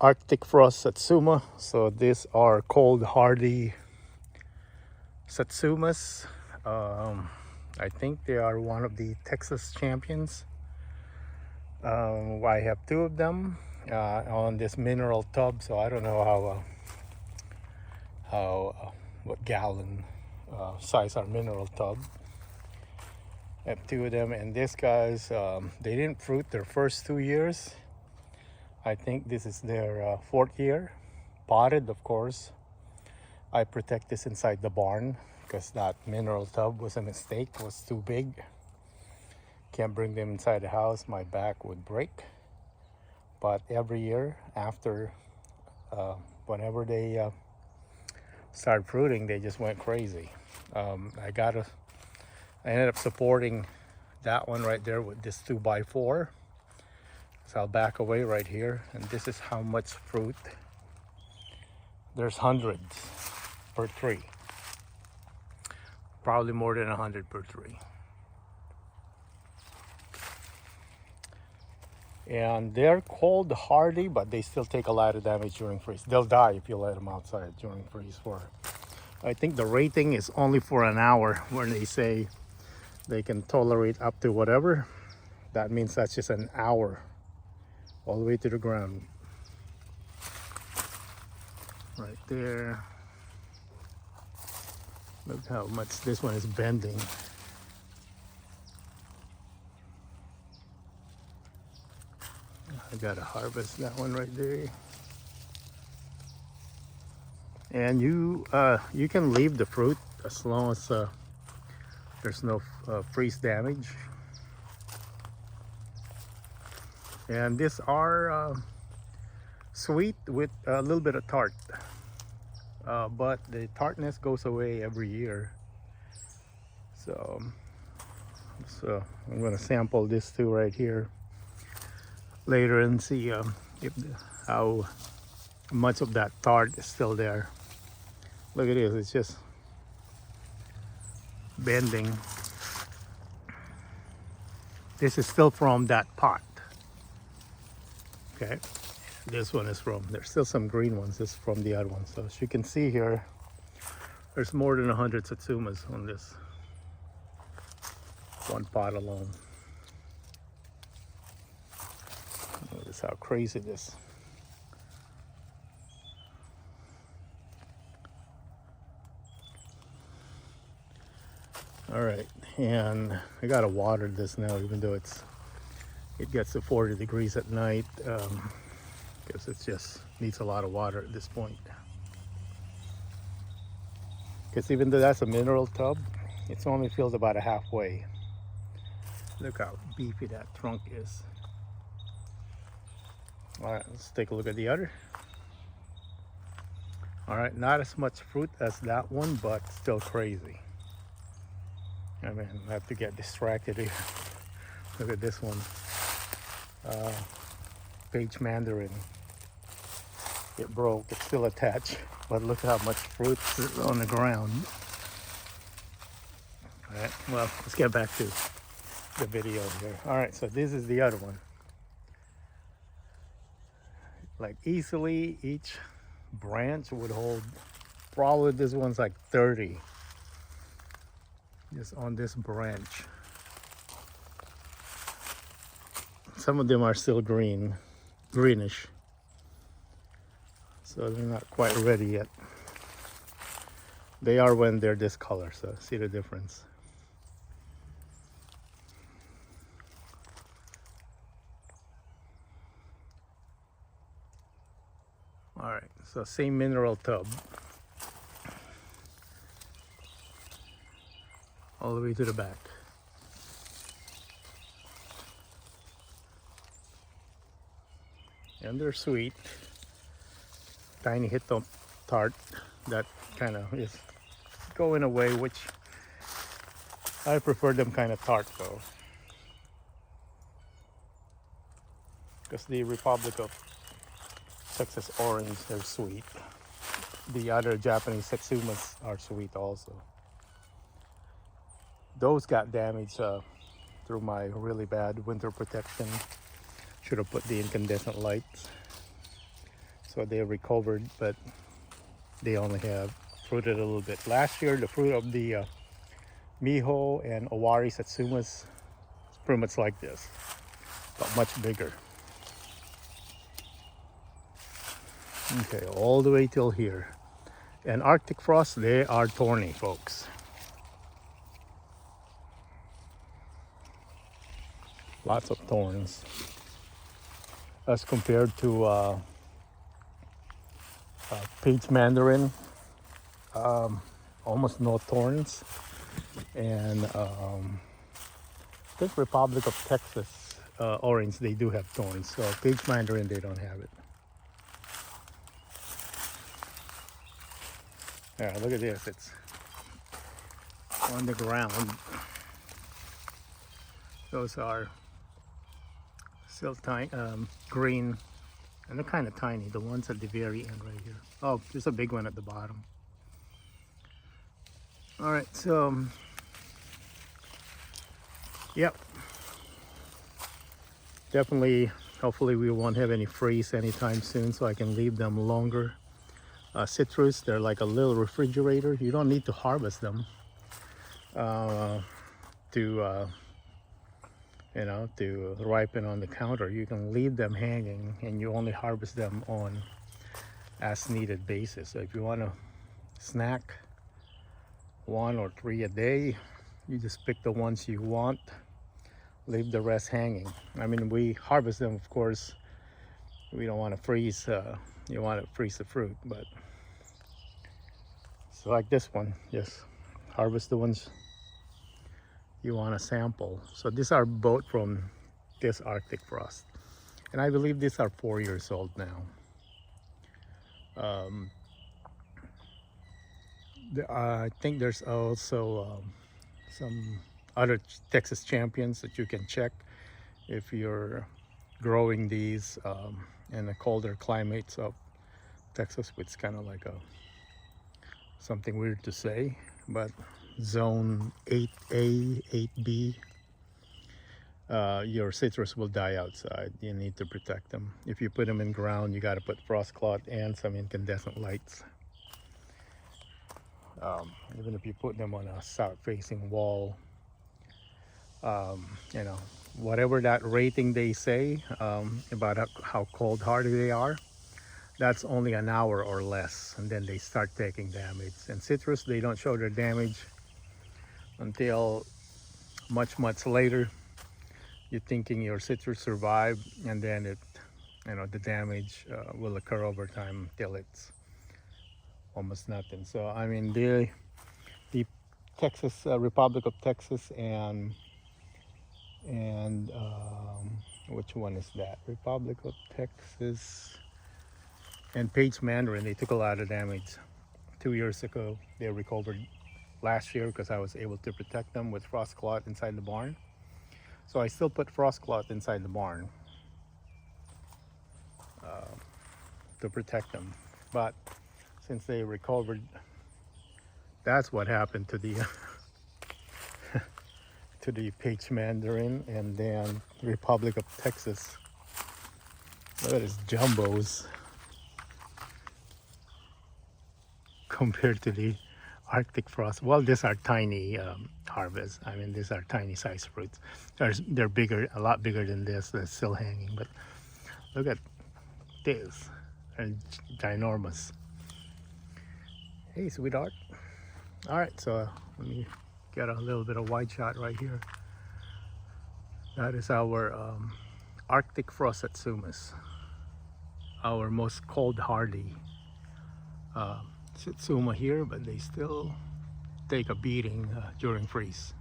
Arctic Frost Satsuma. So these are cold hardy Satsumas. I think they are one of the Texas champions. I have two of them on this mineral tub, so I don't know what gallon size our mineral tub. I have two of them, and these guys, they didn't fruit their first 2 years. I think this is their fourth year. Potted, of course. I protect this inside the barn because that mineral tub was a mistake. It was too big. Can't bring them inside the house. My back would break. But every year after, whenever they started fruiting, they just went crazy. I ended up supporting that one right there with this 2x4. So I'll back away right here, and this is how much fruit. There's hundreds per tree. Probably more than 100 per tree. And they're cold hardy, but they still take a lot of damage during freeze. They'll die if you let them outside during freeze. I think the rating is only for an hour, where they say they can tolerate up to whatever. That means that's just an hour all the way to the ground. Right there. Look how much this one is bending. I gotta harvest that one right there. And you can leave the fruit as long as there's no freeze damage. And these are sweet with a little bit of tart, but the tartness goes away every year. So I'm gonna sample this two right here later and see how much of that tart is still there. Look at this, it's just bending. This is still from that pot. Okay, this one is from, there's still some green ones. This is from the other one. So as you can see here, there's more than 100 Satsumas on this one pot alone. Notice how crazy it is. All right, and I gotta water this now, even though it gets to 40 degrees at night, because it just needs a lot of water at this point. Because even though that's a mineral tub, it's only filled about a halfway. Look how beefy that trunk is. All right, let's take a look at the other. All right, not as much fruit as that one, but still crazy. I mean, I have to get distracted here. Look at this one. Page Mandarin. It broke, it's still attached, but look how much fruit is on the ground. All right, well, let's get back to the video here. All right, so this is the other one. Like easily, each branch would hold, probably this one's like 30. Just on this branch. Some of them are still greenish. So they're not quite ready yet. They are when they're this color, so see the difference. All right, so same mineral tub. All the way to the back. And they're sweet. Tiny hit of tart that kind of is going away, which I prefer them kind of tart though. Because the Republic of Texas orange, they're sweet. The other Japanese Satsumas are sweet also. Those got damaged through my really bad winter protection. Should have put the incandescent lights. so they recovered, but they only have fruited a little bit. Last year, the fruit of the Miho and Owari Satsumas is pretty much like this, but much bigger. Okay, all the way till here. And Arctic frost, they are thorny, folks. Lots of thorns as compared to peach mandarin. Almost no thorns. And I think Republic of Texas orange, they do have thorns. So peach mandarin, they don't have it. Yeah, look at this. It's on the ground. Those are still tiny, green, and they're kind of tiny. The ones at the very end right here. Oh, there's a big one at the bottom. All right, so yep, definitely. Hopefully, we won't have any freeze anytime soon, so I can leave them longer. Citrus, they're like a little refrigerator. You don't need to harvest them to ripen on the counter. You can leave them hanging, and you only harvest them on as needed basis. So if you want to snack 1 or 3 a day, you just pick the ones you want, leave the rest hanging. I mean, we harvest them, of course. We don't want to freeze. You want to freeze the fruit, but so like this one, just harvest the ones you want to sample. So these are both from this Arctic frost, and I believe these are 4 years old now. I think there's also some other Texas champions that you can check if you're growing these in the colder climates of Texas, which is kind of like something weird to say, but zone 8A, 8B, your citrus will die outside. You need to protect them. If you put them in ground, you got to put frost cloth and some incandescent lights. Even if you put them on a south facing wall, whatever that rating they say about how cold hardy they are, that's only an hour or less, and then they start taking damage. And citrus, they don't show their damage until much later. You're thinking your citrus survived, and then the damage will occur over time till it's almost nothing. So I mean, the Texas Republic of Texas and which one is that? Republic of Texas and peach mandarin, they took a lot of damage 2 years ago. They recovered last year because I was able to protect them with frost cloth inside the barn. So I still put frost cloth inside the barn to protect them. But since they recovered, that's what happened to the to the peach mandarin. And then Republic of Texas, look at these jumbos compared to the Arctic frost. Well, these are tiny harvests. I mean, these are tiny size fruits. They're bigger, a lot bigger than this. They're still hanging, but look at this. They're ginormous. Hey, sweetheart. All right, so let me get a little bit of wide shot right here. That is our Arctic frost Satsumas, our most cold hardy Satsuma here, but they still take a beating during freeze.